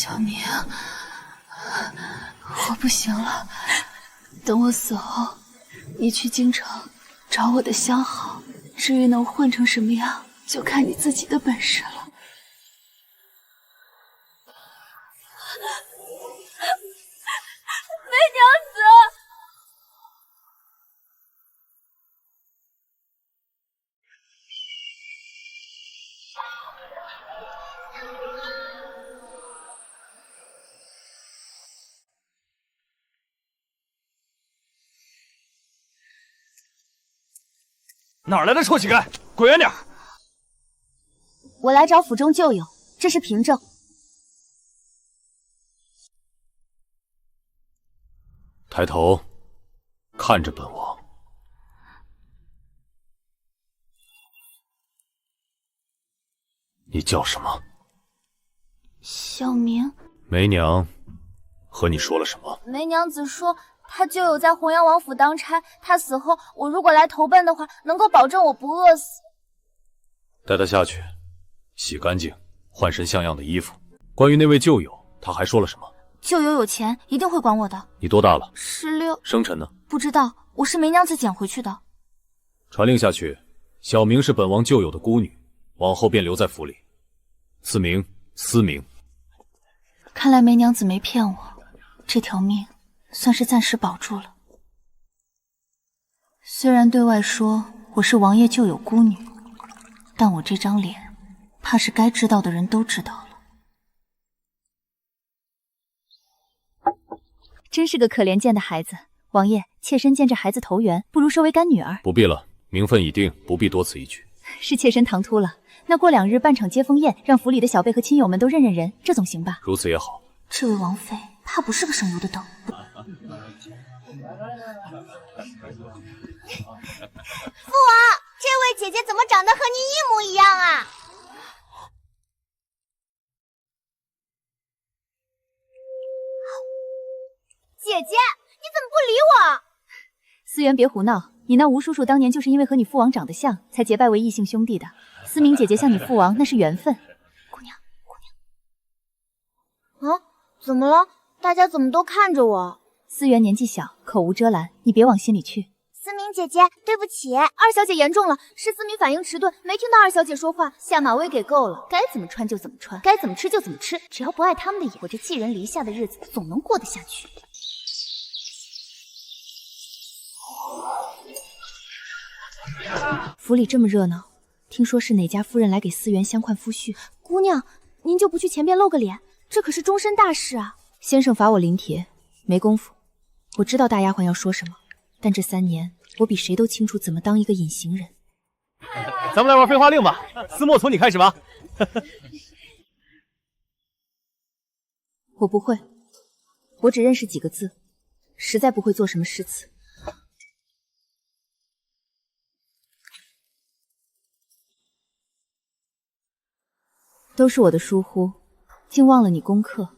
小明，我不行了，等我死后，你去京城找我的相好，至于能混成什么样，就看你自己的本事了。梅娘子，哪来的臭乞丐，滚远点！我来找府中旧友，这是凭证。抬头，看着本王。你叫什么？小明。梅娘和你说了什么？梅娘子说，她旧友在洪阳王府当差，她死后，我如果来投奔的话，能够保证我不饿死。带他下去，洗干净，换身像样的衣服。关于那位旧友，他还说了什么？旧友有钱，一定会管我的。你多大了16。生辰呢？不知道，我是梅娘子捡回去的。传令下去，小明是本王旧友的孤女，往后便留在府里。赐名思明。看来梅娘子没骗我，这条命算是暂时保住了。虽然对外说我是王爷旧友孤女，但我这张脸，怕是该知道的人都知道了。真是个可怜见的孩子，王爷，妾身见这孩子投缘，不如收为干女儿。不必了，名分已定，不必多此一举。是妾身唐突了。那过2日办场接风宴，让府里的小辈和亲友们都认认人，这总行吧？如此也好。这位王妃，怕不是个省油的灯。父王，这位姐姐怎么长得和您一模一样啊？姐姐，你怎么不理我？思源，别胡闹！你那吴叔叔当年就是因为和你父王长得像，才结拜为异姓兄弟的。思明姐姐像你父王，那是缘分。姑娘，啊，怎么了？大家怎么都看着我？思源年纪小，口无遮拦，你别往心里去。思明姐姐，对不起，二小姐严重了，是思明反应迟钝，没听到二小姐说话，下马威给够了，该怎么穿就怎么穿，该怎么吃就怎么吃，只要不碍他们的眼，我这寄人篱下的日子总能过得下去。府里这么热闹，听说是哪家夫人来给思源相换夫婿。姑娘，您就不去前边露个脸？这可是终身大事啊！先生罚我临帖，没功夫。我知道大丫鬟要说什么，但这3年，我比谁都清楚怎么当一个隐形人。咱们来玩废话令吧，思墨从你开始吧。我不会，我只认识几个字，实在不会做什么诗词。都是我的疏忽，竟忘了你功课。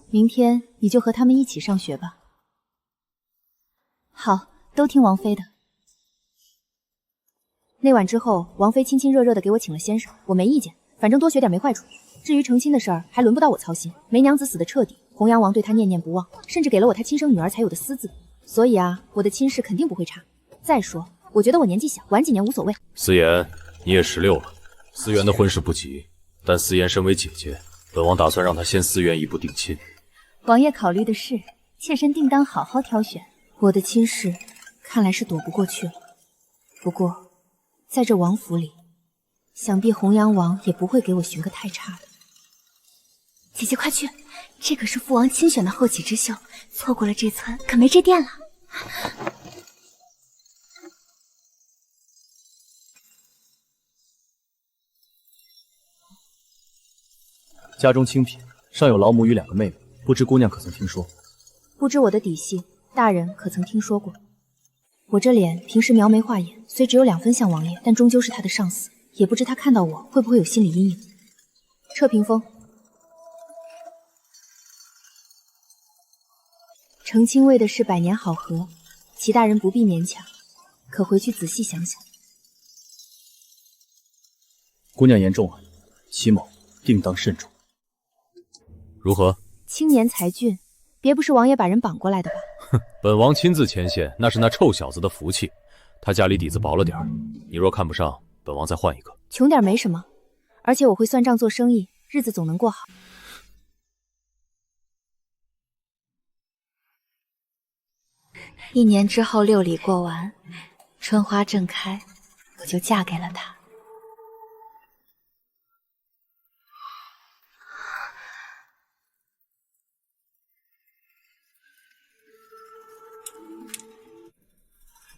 明天你就和他们一起上学吧。好，都听王妃的。那晚之后，王妃亲亲热热的给我请了先生，我没意见，反正多学点没坏处。至于成亲的事儿，还轮不到我操心。梅娘子死得彻底，洪阳王对她念念不忘，甚至给了我他亲生女儿才有的私字。所以啊，我的亲事肯定不会差。再说，我觉得我年纪小，晚几年无所谓。思妍，你也16了。思源的婚事不急，但思妍身为姐姐，本王打算让她先思源一步定亲。王爷考虑的是，妾身定当好好挑选。我的亲事看来是躲不过去了。不过，在这王府里，想必洪阳王也不会给我寻个太差的。姐姐快去，这可是父王亲选的后起之秀，错过了这村可没这店了。家中清贫，上有老母与2个妹妹，不知姑娘可曾听说？不知我的底细，大人可曾听说过？我这脸平时描眉画眼，虽只有2分像王爷，但终究是他的上司，也不知他看到我会不会有心理阴影。撤屏风。成亲为的是百年好合，齐大人不必勉强，可回去仔细想想。姑娘言重啊，齐某定当慎重。如何？青年才俊，别不是王爷把人绑过来的吧？哼，本王亲自牵线，那是那臭小子的福气。他家里底子薄了点儿，你若看不上，本王再换一个。穷点没什么，而且我会算账做生意，日子总能过好。1年之后6礼过完，春花正开，我就嫁给了他。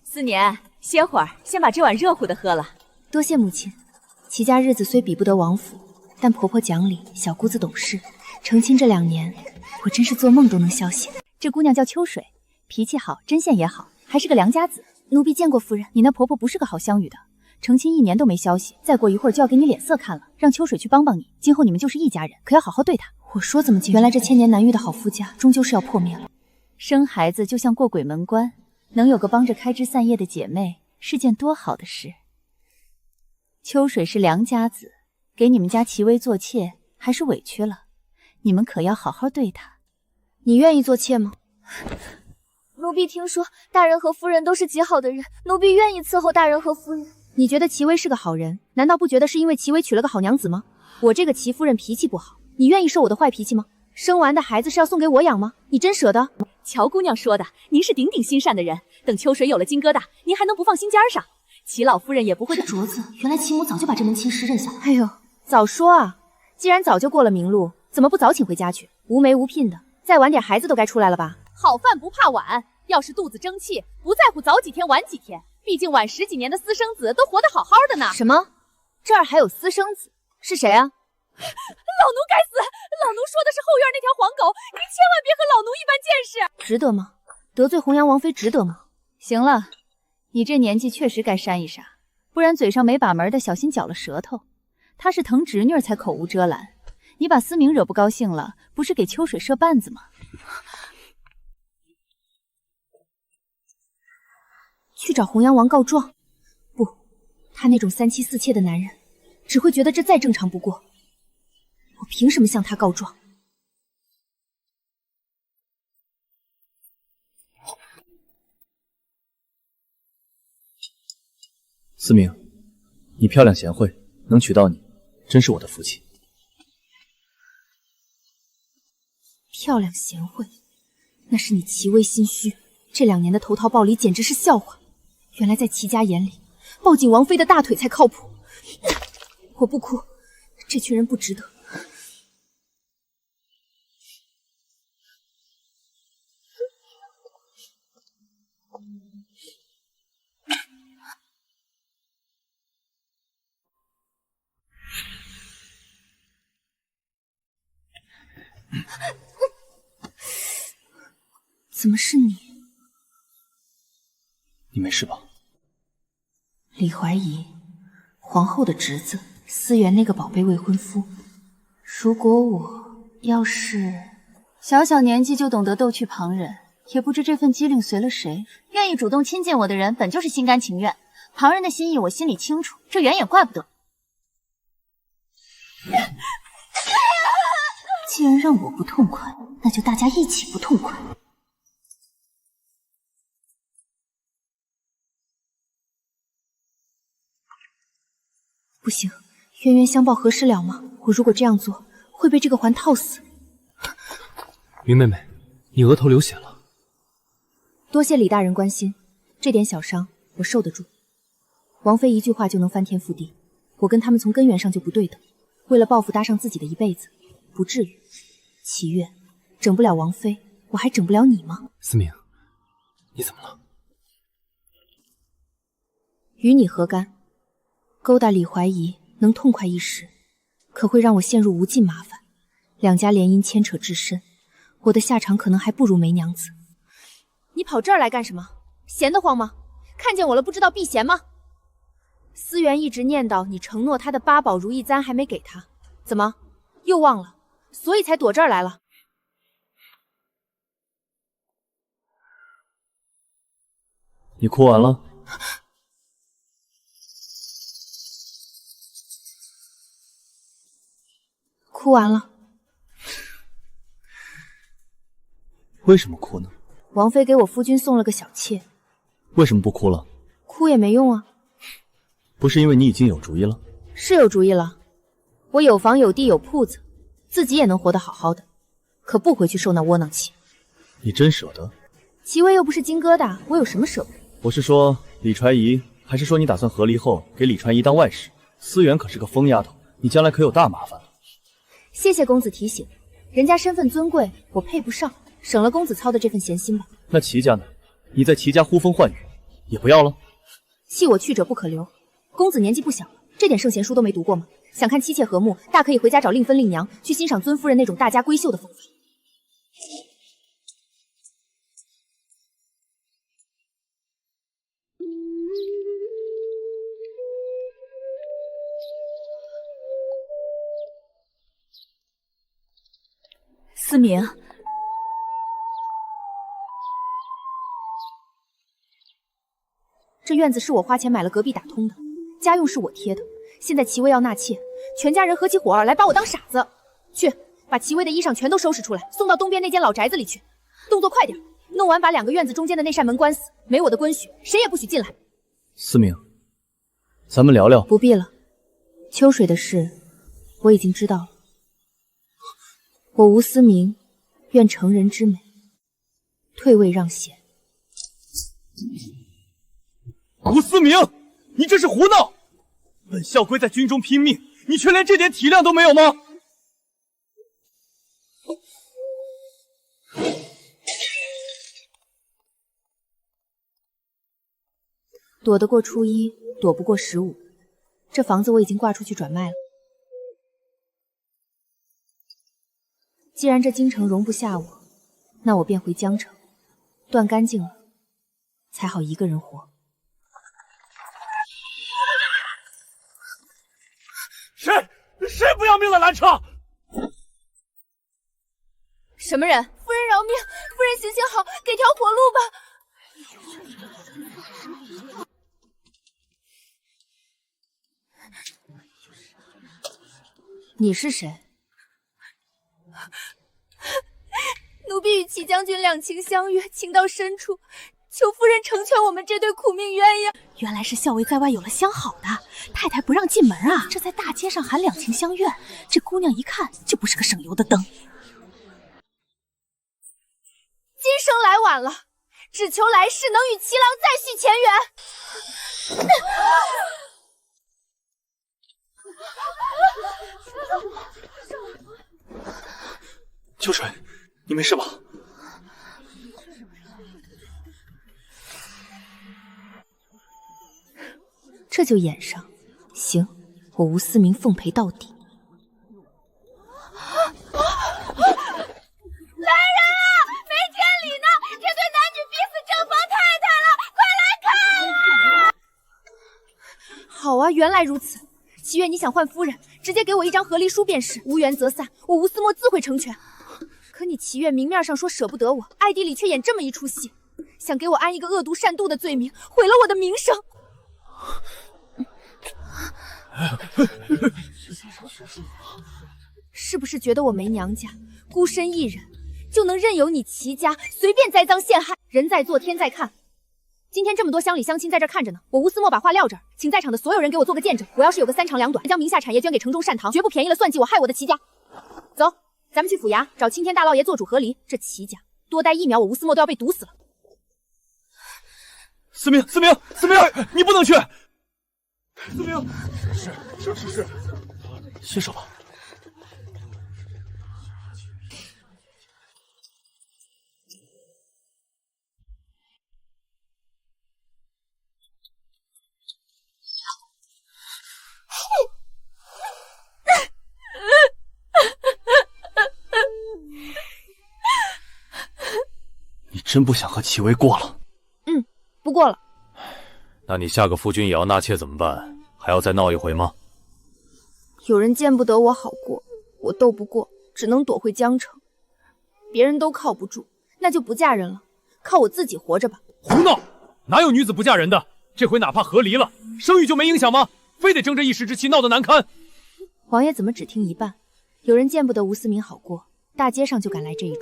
思年，歇会儿，先把这碗热乎的喝了。多谢母亲。齐家日子虽比不得王府，但婆婆讲理，小姑子懂事。成亲这2年，我真是做梦都能笑醒。这姑娘叫秋水，脾气好，针线也好，还是个良家子。奴婢见过夫人，你那婆婆不是个好相与的。成亲1年都没消息，再过一会儿就要给你脸色看了。让秋水去帮帮你，今后你们就是一家人，可要好好对她。我说怎么原来这千年难遇的好夫家，终究是要破灭了。生孩子就像过鬼门关，能有个帮着开枝散叶的姐妹，是件多好的事。秋水是良家子，给你们家齐薇做妾，还是委屈了。你们可要好好对她。你愿意做妾吗？奴婢听说大人和夫人都是极好的人，奴婢愿意伺候大人和夫人。你觉得齐薇是个好人，难道不觉得是因为齐薇娶了个好娘子吗？我这个齐夫人脾气不好，你愿意受我的坏脾气吗？生完的孩子是要送给我养吗？你真舍得？乔姑娘说的，您是顶顶心善的人，等秋水有了金疙瘩，您还能不放心尖上？齐老夫人也不会。这镯子，原来齐母早就把这门亲事认下了。哎呦，早说啊！既然早就过了明路，怎么不早请回家去？无媒无聘的，再晚点孩子都该出来了吧？好饭不怕晚，要是肚子争气，不在乎早几天晚几天，毕竟晚10几年的私生子都活得好好的呢。什么？这儿还有私生子？是谁啊？老奴该死！老奴说的是后院那条黄狗，您千万别和老奴一般见识。值得吗？得罪弘阳王妃值得吗？行了，你这年纪确实该扇一扇，不然嘴上没把门的，小心嚼了舌头。他是疼侄女才口无遮拦，你把思明惹不高兴了，不是给秋水设绊子吗？去找弘阳王告状？不，他那种3妻4妾的男人，只会觉得这再正常不过。我凭什么向他告状？思明，你漂亮贤惠，能娶到你，真是我的福气。漂亮贤惠，那是你齐薇心虚。这2年的投桃报李简直是笑话。原来在齐家眼里，抱紧王妃的大腿才靠谱。我不哭，这群人不值得。怎么是你？你没事吧？李怀疑，皇后的侄子，思源那个宝贝未婚夫。如果我要是小小年纪就懂得逗趣旁人，也不知这份机灵随了谁。愿意主动亲近我的人，本就是心甘情愿。旁人的心意我心里清楚，这原也怪不得。既然让我不痛快，那就大家一起不痛快。不行，冤冤相报何时了吗？我如果这样做，会被这个环套死。云妹妹，你额头流血了。多谢李大人关心，这点小伤我受得住。王妃一句话就能翻天覆地，我跟他们从根源上就不对等，为了报复搭上自己的一辈子，不至于。齐月，整不了王妃，我还整不了你吗？思明，你怎么了？与你何干？勾搭李怀疑能痛快一时，可会让我陷入无尽麻烦。2家联姻牵扯至深，我的下场可能还不如梅娘子。你跑这儿来干什么？闲得慌吗？看见我了不知道避嫌吗？思源一直念叨你承诺他的8宝如意簪还没给他，怎么又忘了？所以才躲这儿来了。你哭完了？哭完了。为什么哭呢？王妃给我夫君送了个小妾，为什么不哭了？哭也没用啊。不是因为你已经有主意了？是有主意了，我有房有地有铺子，自己也能活得好好的，可不回去受那窝囊气。你真舍得？齐薇又不是金疙瘩，我有什么舍不得？我是说李传仪，还是说你打算和离后给李传仪当外室？思源可是个疯丫头，你将来可有大麻烦了。谢谢公子提醒，人家身份尊贵，我配不上，省了公子操的这份闲心吧。那齐家呢？你在齐家呼风唤雨，也不要了？弃我去者不可留。公子年纪不小了，这点圣贤书都没读过吗？想看妻妾和睦，大可以回家找令妃令娘，去欣赏尊夫人那种大家闺秀的风范。思明，这院子是我花钱买了隔壁打通的，家用是我贴的。现在齐薇要纳妾，全家人合起伙儿来把我当傻子。去，把齐薇的衣裳全都收拾出来，送到东边那间老宅子里去。动作快点，弄完把2个院子中间的那扇门关死，没我的规许，谁也不许进来。思明，咱们聊聊。不必了，秋水的事我已经知道了。我吴思明，愿成人之美，退位让贤。吴思明，你这是胡闹！本校规在军中拼命，你却连这点体谅都没有吗？躲得过初一，躲不过15。这房子我已经挂出去转卖了。既然这京城容不下我，那我便回江城，断干净了，才好一个人活。谁不要命了？拦车！什么人？夫人饶命！夫人行行好，给条活路吧！你是谁？奴婢与齐将军两情相悦，情到深处，求夫人成全我们这对苦命鸳鸯。原来是校尉在外有了相好的，太太不让进门啊！这在大街上喊两情相悦，这姑娘一看就不是个省油的灯。今生来晚了，只求来世能与齐郎再续前缘。秋水，你没事吧？这就演上，行，我吴思明奉陪到底。来人啊！没天理呢！这对男女逼死正房太太了，快来看啊！好啊，原来如此。齐月，你想换夫人，直接给我一张和离书便是，无缘则散，我吴思墨自会成全。可你齐月明面上说舍不得我，暗地里却演这么一出戏，想给我安一个恶毒善妒的罪名，毁了我的名声。是不是觉得我没娘家，孤身一人，就能任由你齐家随便栽赃陷害？人在做，天在看。今天这么多乡里乡亲在这看着呢，我吴思墨把话撂这儿，请在场的所有人给我做个见证。我要是有个3长2短，将名下产业捐给城中善堂，绝不便宜了算计我害我的齐家。走，咱们去府衙找青天大老爷做主和离。这齐家多待1秒，我吴思墨都要被毒死了。思明，你不能去！思明，是，歇手吧。你真不想和齐薇过了？不过了。那你下个夫君也要纳妾怎么办？还要再闹一回吗？有人见不得我好过，我斗不过，只能躲回江城。别人都靠不住，那就不嫁人了，靠我自己活着吧。胡闹！哪有女子不嫁人的？这回哪怕和离了，生育就没影响吗？非得争这一时之气，闹得难堪。王爷怎么只听一半？有人见不得吴思明好过，大街上就敢来这一出。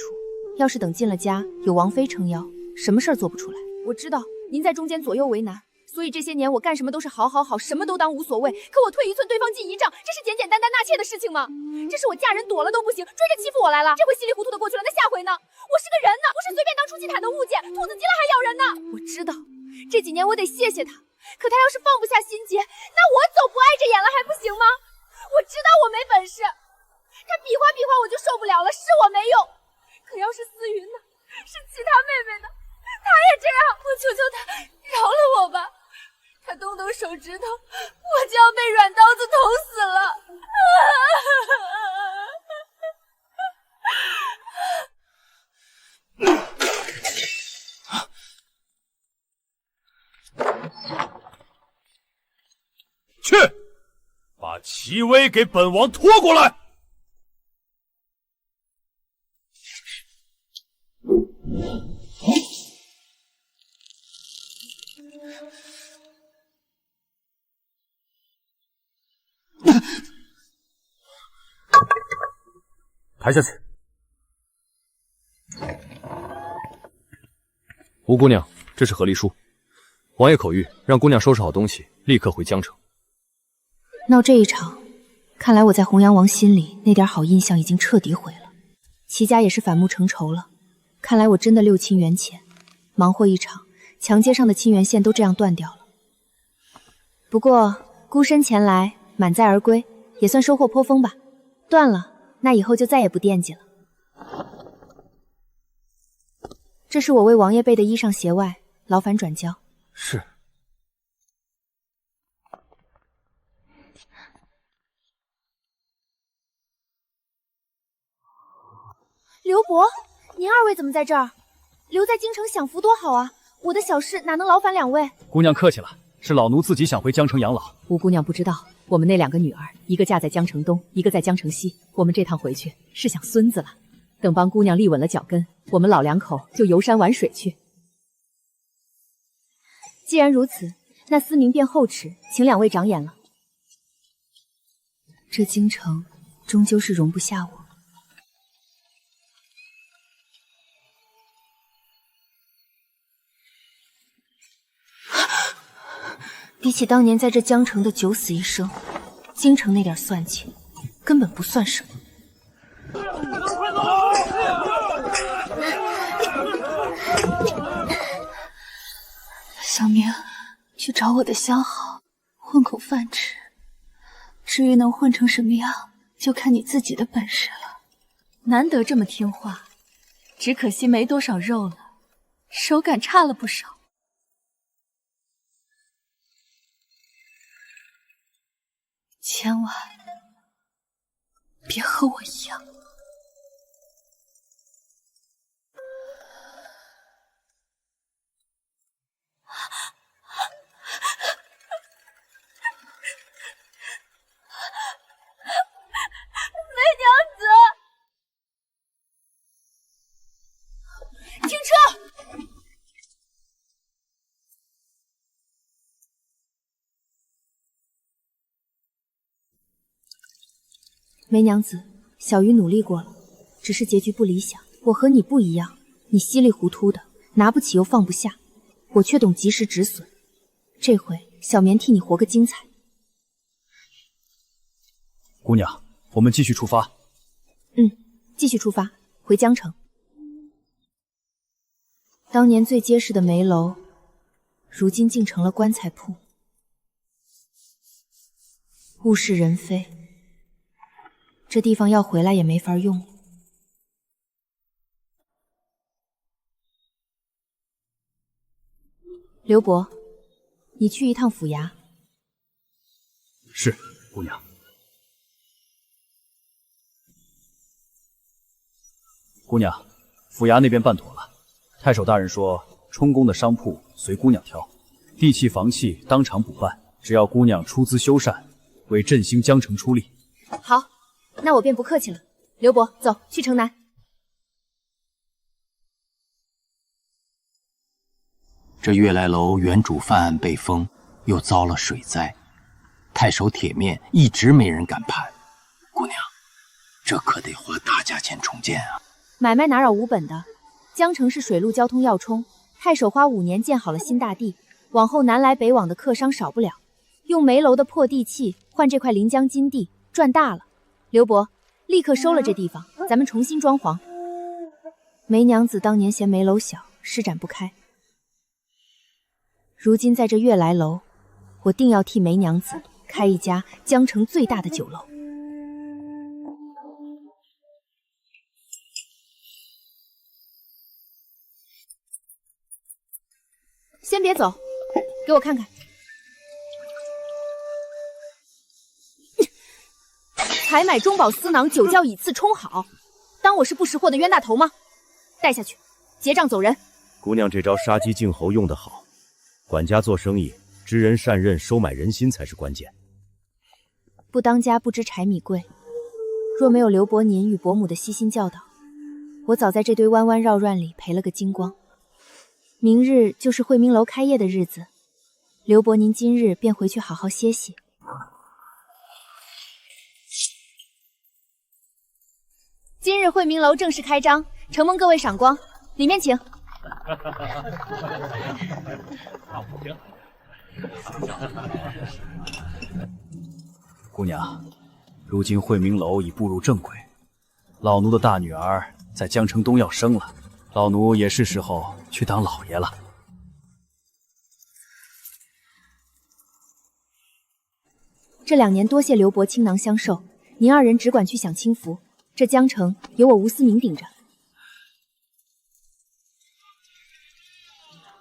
要是等进了家，有王妃撑腰，什么事儿做不出来。我知道您在中间左右为难，所以这些年我干什么都是好，什么都当无所谓。可我退一寸，对方进一丈，这是简简单单纳妾的事情吗？这是我嫁人躲了都不行，追着欺负我来了。这回稀里糊涂的过去了，那下回呢？我是个人呢，不是随便当出气毯的物件，兔子急了还咬人呢。我知道这几年我得谢谢他，可他要是放不下心结，那我走不碍着眼了还不行吗？我知道我没本事，他比划比划我就受不了了，是我没用。可要是思云呢，是其他妹妹呢，她也这样，我求求她饶了我吧。她动动手指头，我就要被软刀子捅死了。去，把齐薇给本王拖过来。抬下去。吴姑娘，这是和离书，王爷口谕，让姑娘收拾好东西，立刻回江城。闹这一场，看来我在洪阳王心里那点好印象已经彻底毁了。齐家也是反目成仇了，看来我真的六亲缘浅，忙活一场，墙街上的亲缘线都这样断掉了。不过孤身前来，满载而归，也算收获颇丰吧。断了，那以后就再也不惦记了。这是我为王爷备的衣裳鞋袜，劳烦转交。是。刘伯，您二位怎么在这儿？留在京城享福多好啊！我的小事哪能劳烦两位？姑娘客气了，是老奴自己想回江城养老。吴姑娘不知道，我们那2个女儿，一个嫁在江城东，一个在江城西。我们这趟回去是想孙子了。等帮姑娘立稳了脚跟，我们老2口就游山玩水去。既然如此，那思明便厚齿，请2位长眼了。这京城终究是容不下我。比起当年在这江城的九死一生，京城那点算计根本不算什么。小明，去找我的相好，混口饭吃。至于能混成什么样，就看你自己的本事了。难得这么听话，只可惜没多少肉了，手感差了不少。千万别和我一样。梅娘子，停车！梅娘子，小鱼努力过了，只是结局不理想。我和你不一样，你稀里糊涂的，拿不起又放不下，我却懂及时止损。这回小棉替你活个精彩。姑娘，我们继续出发。继续出发，回江城。当年最结实的煤楼，如今竟成了棺材铺。物是人非，这地方要回来也没法用了。刘伯，你去一趟府衙。是，姑娘。姑娘，府衙那边办妥了。太守大人说，充公的商铺随姑娘挑，地契房契当场补办，只要姑娘出资修缮，为振兴江城出力。好，那我便不客气了。刘伯，走去城南。这悦来楼原主犯案被封，又遭了水灾，太守铁面一直没人敢攀。姑娘，这可得花大价钱重建啊！买卖哪扰无本的？江城是水陆交通要冲，太守花5年建好了新大地，往后南来北往的客商少不了。用梅楼的破地契换这块临江金地，赚大了。刘伯，立刻收了这地方，咱们重新装潢。梅娘子当年嫌梅楼小，施展不开。如今在这悦来楼，我定要替梅娘子开一家江城最大的酒楼。先别走，给我看看。采买中饱私囊，酒窖以次充好，当我是不识货的冤大头吗？带下去，结账走人。姑娘这招杀鸡儆猴用得好，管家做生意，知人善任，收买人心才是关键。不当家不知柴米贵，若没有刘伯您与伯母的悉心教导，我早在这堆弯弯绕绕里赔了个精光。明日就是惠明楼开业的日子，刘伯您今日便回去好好歇息。今日惠明楼正式开张，承蒙各位赏光，里面请。姑娘，如今惠明楼已步入正轨，老奴的大女儿在江城东要生了，老奴也是时候去当老爷了。这2年多谢刘伯倾囊相授，您2人只管去享清福，这江城有我吴思明顶着。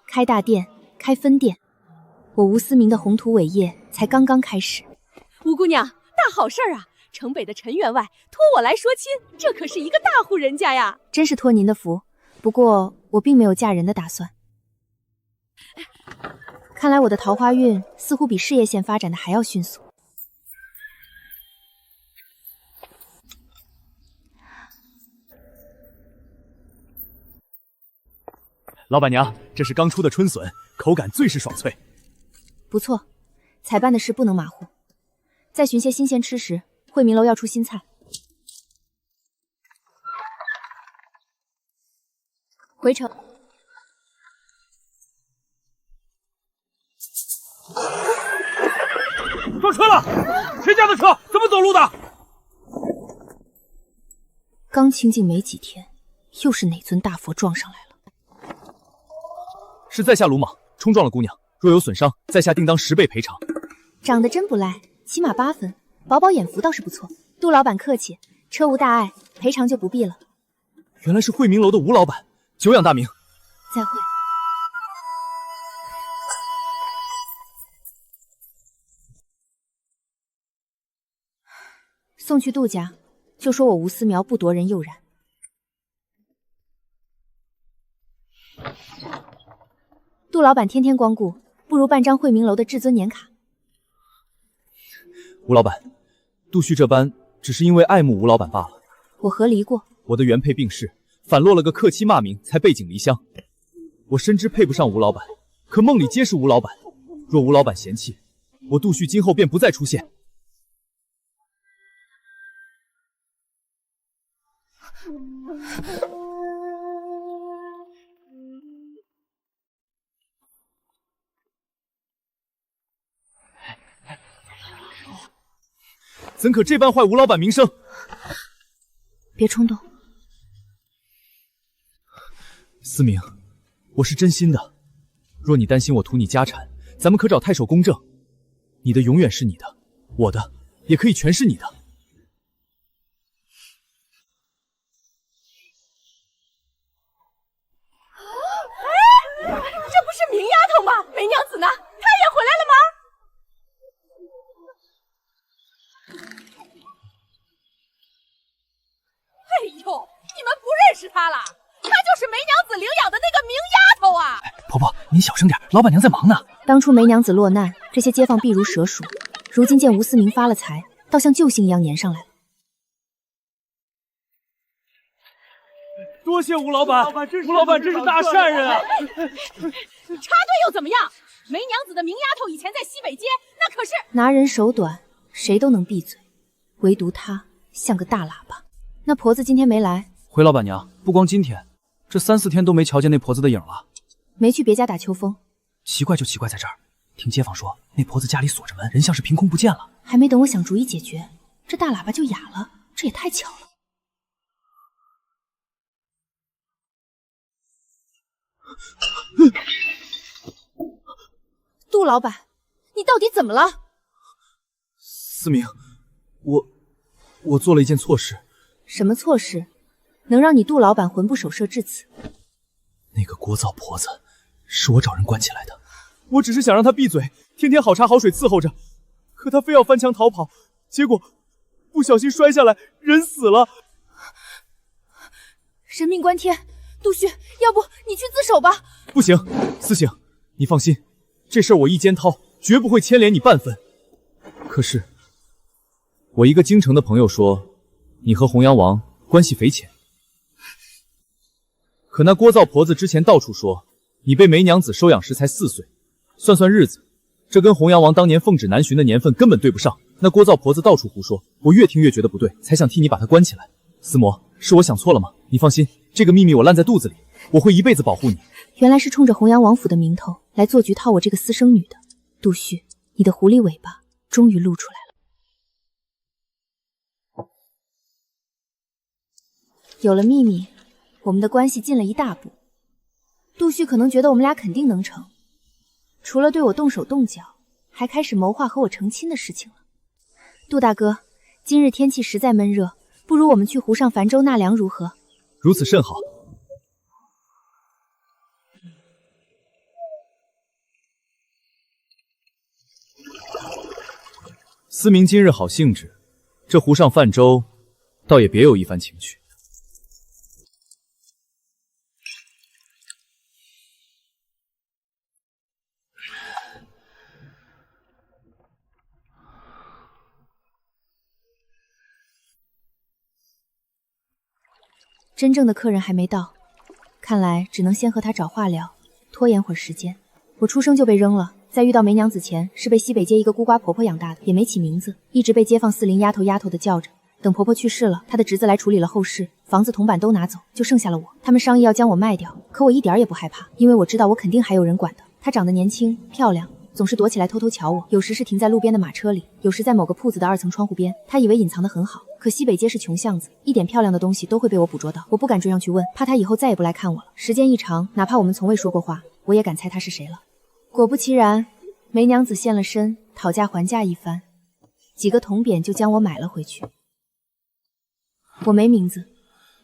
开大店，开分店，我吴思明的宏图伟业才刚刚开始。吴姑娘，大好事儿啊！城北的陈员外托我来说亲，这可是一个大户人家呀！真是托您的福，不过我并没有嫁人的打算。看来我的桃花运似乎比事业线发展的还要迅速。老板娘，这是刚出的春笋，口感最是爽脆。不错，采办的事不能马虎。再寻些新鲜吃食，惠明楼要出新菜。回城。撞车了！谁家的车？怎么走路的？刚清静没几天，又是哪尊大佛撞上来了？是在下鲁莽，冲撞了姑娘，若有损伤，在下定当10倍赔偿。长得真不赖，起码8分，饱饱眼福倒是不错。杜老板客气，车无大碍，赔偿就不必了。原来是惠明楼的吴老板，久仰大名。再会。送去杜家，就说我吴思苗不夺人诱然。杜老板天天光顾，不如办张惠明楼的至尊年卡。吴老板，杜旭这般只是因为爱慕吴老板罢了。我和离过，我的原配病逝，反落了个客妻骂名，才背井离乡。我深知配不上吴老板，可梦里皆是吴老板。若吴老板嫌弃，我杜旭今后便不再出现。怎可这般坏吴老板名声？别冲动。思明，我是真心的。若你担心我图你家产，咱们可找太守公证。你的永远是你的，我的也可以全是你的。这不是明丫头吗？梅娘子呢？她也回来了吗？哎呦，你们不认识她了？她就是梅娘子领养的那个明丫头啊！婆婆，您小声点，老板娘在忙呢。当初梅娘子落难，这些街坊避如蛇鼠，如今见吴思明发了财，倒像救星一样粘上来了。多谢吴老板，吴老板真是大善人啊！插队又怎么样？梅娘子的明丫头以前在西北街，那可是拿人手短，谁都能闭嘴，唯独她像个大喇叭。那婆子今天没来，回老板娘，不光今天，这3、4天都没瞧见那婆子的影了。没去别家打秋风。奇怪就奇怪在这儿，听街坊说那婆子家里锁着门，人像是凭空不见了。还没等我想主意解决，这大喇叭就哑了，这也太巧了。杜老板，你到底怎么了？思明，我做了一件错事。什么错事，能让你杜老板魂不守舍至此？那个聒噪婆子是我找人关起来的，我只是想让她闭嘴，天天好茶好水伺候着，可她非要翻墙逃跑，结果不小心摔下来，人死了。人命关天，杜旭，要不你去自首吧？不行，思醒，你放心，这事儿我一肩掏，绝不会牵连你半分。可是，我一个京城的朋友说，你和洪阳王关系匪浅。可那聒噪婆子之前到处说，你被梅娘子收养时才4岁，算算日子，这跟洪阳王当年奉旨南巡的年份根本对不上。那聒噪婆子到处胡说，我越听越觉得不对，才想替你把她关起来。思魔，是我想错了吗？你放心，这个秘密我烂在肚子里，我会一辈子保护你。原来是冲着洪阳王府的名头来做局套我这个私生女的。杜旭，你的狐狸尾巴终于露出来了。有了秘密，我们的关系进了一大步。杜旭可能觉得我们俩肯定能成，除了对我动手动脚，还开始谋划和我成亲的事情了。杜大哥，今日天气实在闷热，不如我们去湖上泛舟纳凉如何？如此甚好。思明今日好兴致，这湖上泛舟，倒也别有一番情趣。真正的客人还没到，看来只能先和他找话聊，拖延会儿时间。我出生就被扔了，在遇到梅娘子前是被西北街一个孤寡婆婆养大的，也没起名字，一直被街坊四邻丫头丫头的叫着。等婆婆去世了，她的侄子来处理了后事，房子铜板都拿走，就剩下了我。他们商议要将我卖掉，可我一点也不害怕，因为我知道我肯定还有人管的。她长得年轻漂亮，总是躲起来偷偷瞧我，有时是停在路边的马车里，有时在某个铺子的2层窗户边。她以为隐藏得很好，可西北街是穷巷子，一点漂亮的东西都会被我捕捉到。我不敢追上去问，怕她以后再也不来看我了。时间一长，哪怕我们从未说过话，我也敢猜她是谁了。果不其然，梅娘子现了身，讨价还价一番，几个铜匾就将我买了回去。我没名字，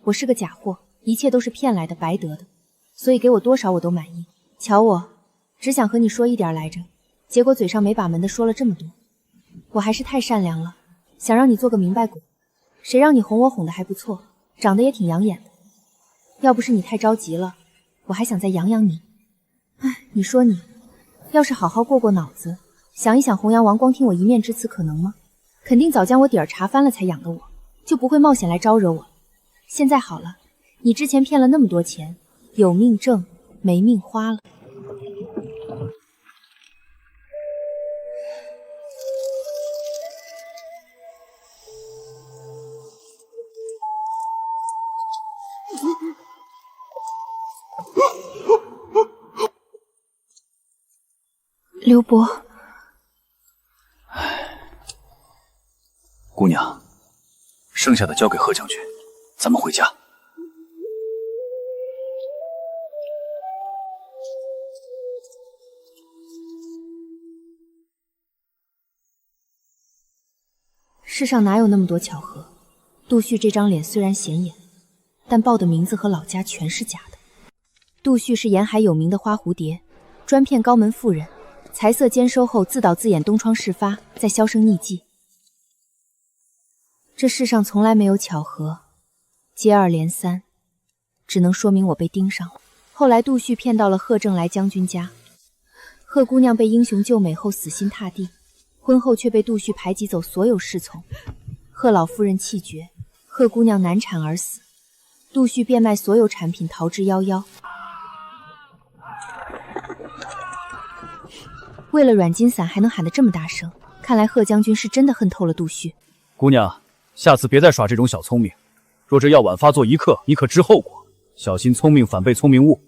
我是个假货，一切都是骗来的，白得的，所以给我多少我都满意。瞧我，只想和你说一点来着，结果嘴上没把门的说了这么多。我还是太善良了，想让你做个明白鬼，谁让你哄我哄得还不错，长得也挺养眼的。要不是你太着急了，我还想再养养你。哎，你说你要是好好过过脑子，想一想洪阳王光听我一面之词可能吗？肯定早将我底儿查翻了才养的我，就不会冒险来招惹我。现在好了，你之前骗了那么多钱，有命挣，没命花了。刘伯，姑娘，剩下的交给贺将军，咱们回家。世上哪有那么多巧合？杜旭这张脸虽然显眼，但报的名字和老家全是假的。杜旭是沿海有名的花蝴蝶，专骗高门妇人，财色兼收后自导自演东窗事发，再销声匿迹。这世上从来没有巧合，接二连三，只能说明我被盯上了。后来杜旭骗到了贺正来将军家，贺姑娘被英雄救美后死心塌地，婚后却被杜旭排挤走所有侍从，贺老夫人气绝，贺姑娘难产而死，杜旭变卖所有产品逃之夭夭。为了软金伞还能喊得这么大声，看来贺将军是真的恨透了杜旭。姑娘，下次别再耍这种小聪明，若这药丸发作一刻，你可知后果？小心聪明反被聪明误。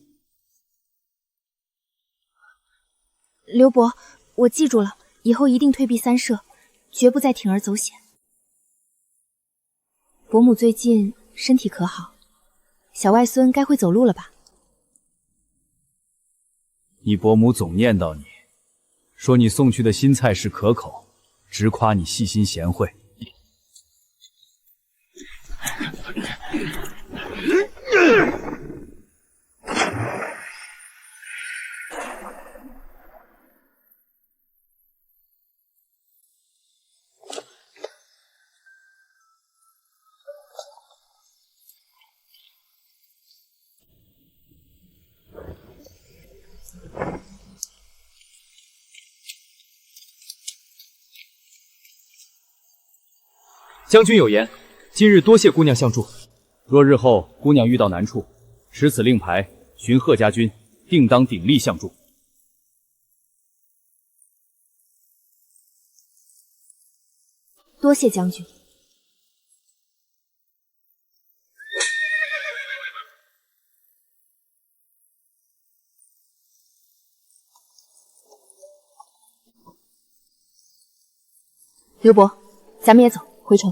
刘伯，我记住了，以后一定退避三舍，绝不再铤而走险。伯母最近身体可好？小外孙该会走路了吧？你伯母总念叨你，说你送去的新菜式可口，直夸你细心贤惠。将军有言，今日多谢姑娘相助。若日后姑娘遇到难处，持此令牌寻贺家军，定当鼎力相助。多谢将军。刘伯，咱们也走，回城。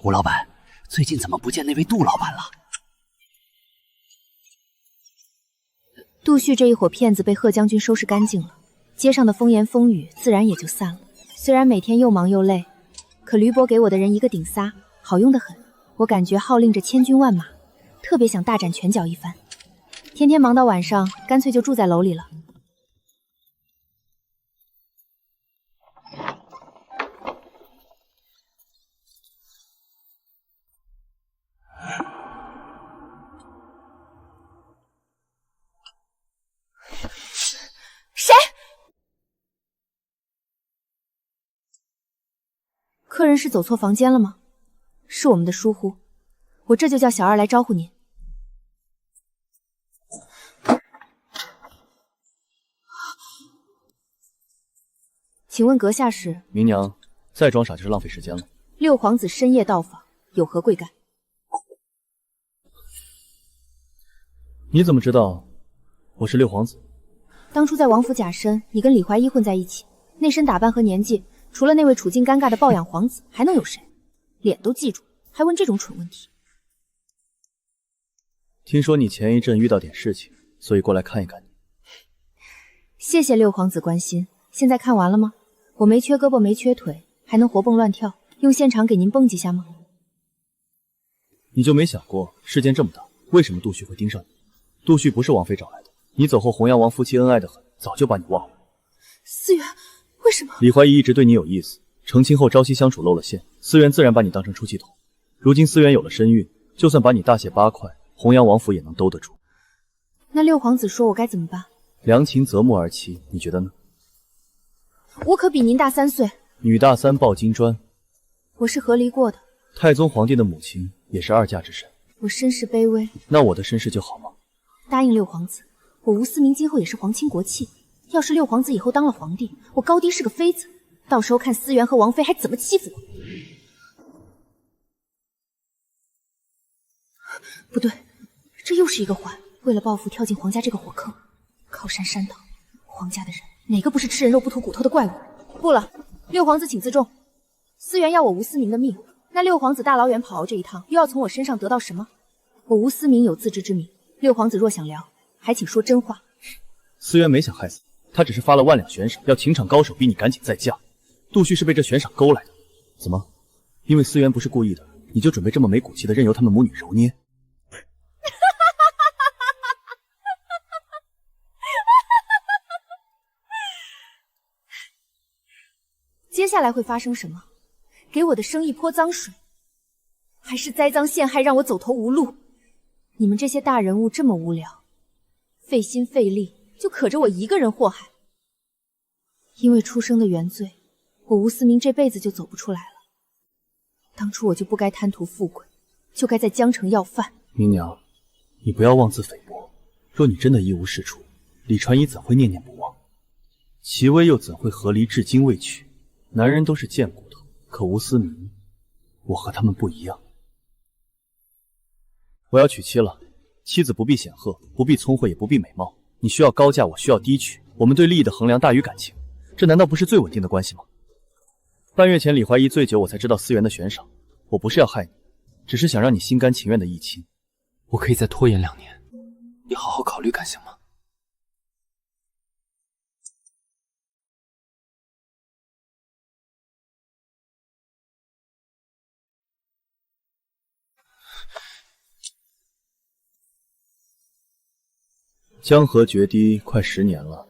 吴老板，最近怎么不见那位杜老板了？杜旭这一伙骗子被贺将军收拾干净了，街上的风言风语自然也就散了。虽然每天又忙又累，可驴伯给我的人一个顶仨，好用得很。我感觉号令着千军万马，特别想大展拳脚一番。天天忙到晚上，干脆就住在楼里了。谁？客人是走错房间了吗？是我们的疏忽，我这就叫小二来招呼您。请问阁下是？明娘，再装傻就是浪费时间了。六皇子深夜到访，有何贵干？你怎么知道我是六皇子？当初在王府假身，你跟李怀一混在一起，那身打扮和年纪，除了那位处境尴尬的抱养皇子，还能有谁？脸都记住，还问这种蠢问题。听说你前一阵遇到点事情，所以过来看一看你。谢谢六皇子关心。现在看完了吗？我没缺胳膊没缺腿，还能活蹦乱跳，用现场给您蹦几下吗？你就没想过事件这么大，为什么杜旭会盯上你？杜旭不是王妃找来的，你走后弘阳王夫妻恩爱的很，早就把你忘了。思源，为什么？李怀疑一直对你有意思，成亲后朝夕相处露了馅，思源自然把你当成出气筒。如今思源有了身孕，就算把你大卸八块，弘阳王府也能兜得住。那六皇子说我该怎么办？良禽择木而栖，你觉得呢？我可比您大3岁。女大三抱金砖。我是和离过的。太宗皇帝的母亲也是2嫁之身。我身世卑微，那我的身世就好吗？答应六皇子，我吴思明今后也是皇亲国戚。要是六皇子以后当了皇帝，我高低是个妃子，到时候看思源和王妃还怎么欺负我。不对，这又是一个环。为了报复跳进皇家这个火坑，靠山山倒，皇家的人哪个不是吃人肉不吐骨头的怪物？不了，六皇子请自重。思源要我吴思明的命，那六皇子大老远跑这一趟，又要从我身上得到什么？我吴思明有自知之明，六皇子若想聊，还请说真话。思源没想害死你，他只是发了万两悬赏，要情场高手逼你赶紧再嫁。杜旭是被这悬赏勾来的。怎么？因为思源不是故意的，你就准备这么没骨气的任由他们母女揉捏？接下来会发生什么？给我的生意泼脏水，还是栽赃陷害让我走投无路？你们这些大人物这么无聊，费心费力就可着我一个人祸害。因为出生的原罪，我吴思明这辈子就走不出来了。当初我就不该贪图富贵，就该在江城要饭。明娘，你不要妄自菲薄。若你真的一无是处，李传一怎会念念不忘？齐薇又怎会和离至今未娶？男人都是贱骨头，可吴思明，我和他们不一样。我要娶妻了，妻子不必显赫，不必聪慧，也不必美貌。你需要高价，我需要低取。我们对利益的衡量大于感情，这难道不是最稳定的关系吗？半月前李怀疑醉酒，我才知道思源的悬赏。我不是要害你，只是想让你心甘情愿的议亲。我可以再拖延2年，你好好考虑看行吗？江河决堤快10年了，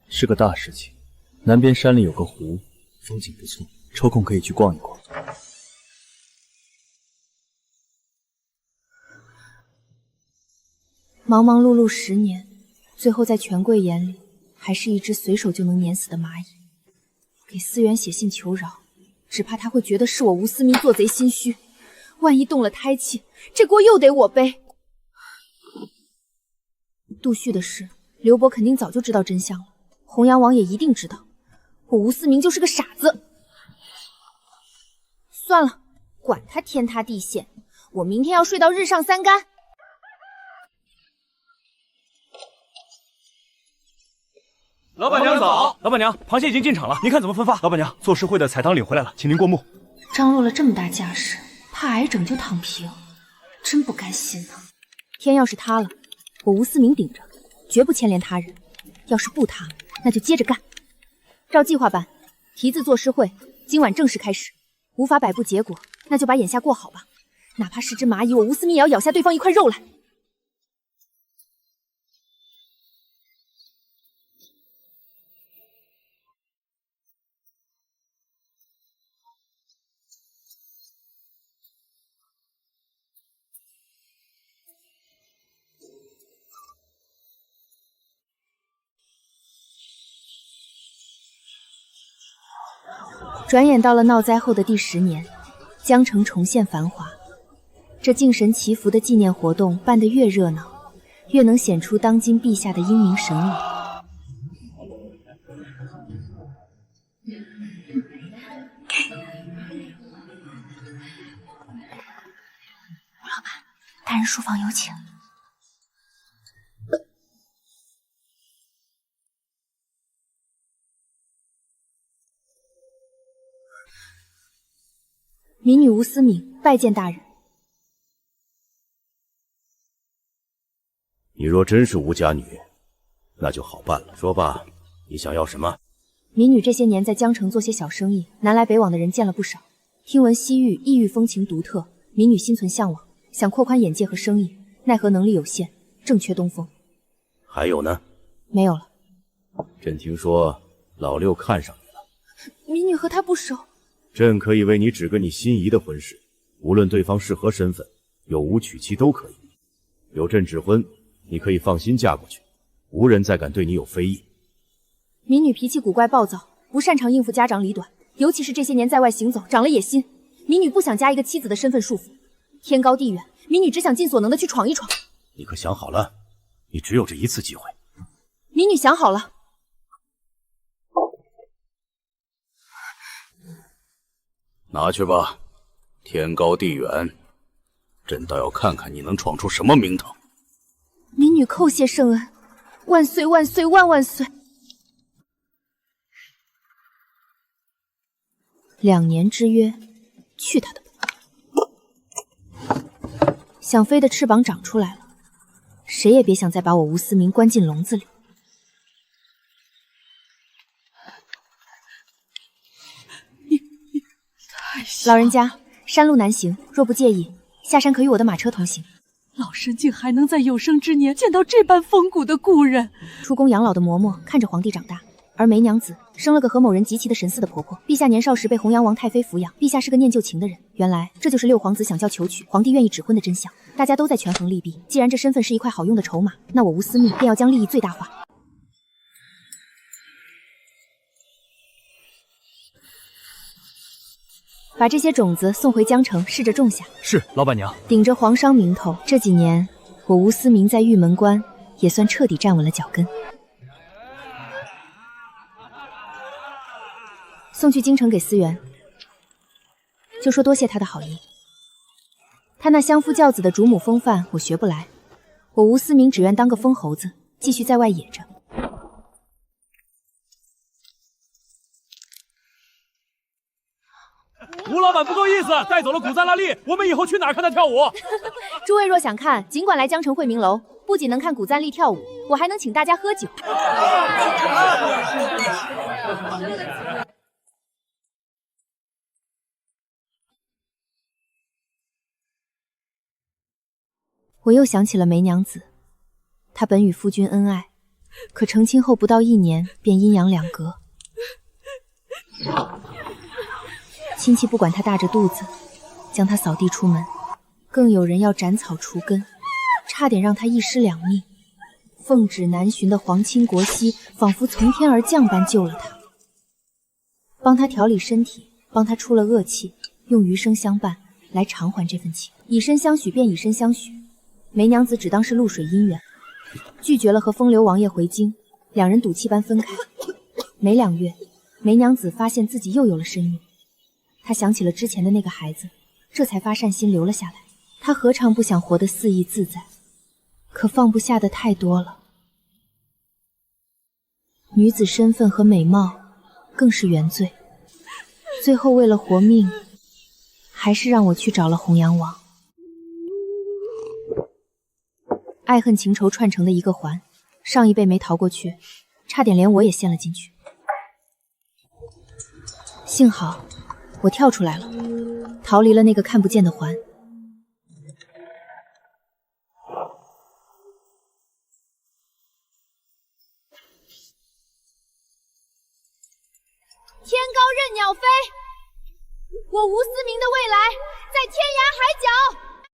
是个大事情。南边山里有个湖，风景不错，抽空可以去逛一逛。忙忙碌碌10年，最后在权贵眼里，还是一只随手就能碾死的蚂蚁。给思源写信求饶，只怕他会觉得是我吴思明做贼心虚。万一动了胎气，这锅又得我背。杜旭的事，刘伯肯定早就知道真相了，洪阳王也一定知道。我吴思明就是个傻子。算了，管他天塌地陷，我明天要睡到日上三竿。老板娘早，老板娘，螃蟹已经进场了，您看怎么分发？老板娘，做事会的彩棠领回来了，请您过目。张罗了这么大架势，怕挨整就躺平，真不甘心啊！天要是塌了，我吴思明顶着，绝不牵连他人；要是不塌，那就接着干。照计划办，题字作诗会，今晚正式开始。无法摆布结果，那就把眼下过好吧。哪怕是只蚂蚁，我吴思明也要咬下对方一块肉来。转眼到了闹灾后的第10年，江城重现繁华。这敬神祈福的纪念活动办得越热闹，越能显出当今陛下的英明神武。吴老板，大人书房有请。民女吴思敏拜见大人。你若真是吴家女，那就好办了。说吧，你想要什么？民女这些年在江城做些小生意，南来北往的人见了不少。听闻西域异域风情独特，民女心存向往，想扩宽眼界和生意，奈何能力有限，正缺东风。还有呢？没有了。朕听说老六看上你了。民女和他不熟。朕可以为你指个你心仪的婚事，无论对方是何身份，有无娶妻都可以。有朕指婚，你可以放心嫁过去，无人再敢对你有非议。民女脾气古怪暴躁，不擅长应付家长里短，尤其是这些年在外行走，长了野心。民女不想加一个妻子的身份束缚，天高地远，民女只想尽所能的去闯一闯。你可想好了？你只有这一次机会。民女想好了。拿去吧，天高地远，朕倒要看看你能闯出什么名堂。民女叩谢圣恩，万岁万岁万万岁！2年之约，去他的吧！想飞的翅膀长出来了，谁也别想再把我吴思明关进笼子里。老人家，山路难行，若不介意，下山可与我的马车同行。老身竟还能在有生之年见到这般风骨的故人。出宫养老的嬷嬷看着皇帝长大，而梅娘子生了个和某人极其的神似的婆婆。陛下年少时被洪阳王太妃抚养，陛下是个念旧情的人。原来这就是六皇子想叫求娶，皇帝愿意指婚的真相。大家都在权衡利弊，既然这身份是一块好用的筹码，那我吴思密便要将利益最大化。把这些种子送回江城，试着种下。是，老板娘。顶着皇商名头，这几年我吴思明在玉门关也算彻底站稳了脚跟。送去京城给思源。就说多谢他的好意。他那相夫教子的主母风范我学不来，我吴思明只愿当个疯猴子，继续在外野着。吴老板不够意思，带走了古赞拉丽，我们以后去哪儿看他跳舞？诸位若想看，尽管来江城惠明楼，不仅能看古赞丽跳舞，我还能请大家喝酒。我又想起了梅娘子，她本与夫君恩爱，可成亲后不到1年便阴阳两隔。亲戚不管她大着肚子，将她扫地出门，更有人要斩草除根，差点让她一尸两命。奉旨南巡的皇亲国戚仿佛从天而降般救了她，帮她调理身体，帮她出了恶气，用余生相伴来偿还这份情。以身相许便以身相许，梅娘子只当是露水姻缘，拒绝了和风流王爷回京，两人赌气般分开。没2月，梅娘子发现自己又有了身孕，她想起了之前的那个孩子，这才发善心留了下来。她何尝不想活得肆意自在，可放不下的太多了。女子身份和美貌更是原罪，最后为了活命，还是让我去找了洪阳王。爱恨情仇串成的一个环，上一辈没逃过去，差点连我也陷了进去。幸好我跳出来了，逃离了那个看不见的环。天高任鸟飞，我吴思明的未来在天涯海角。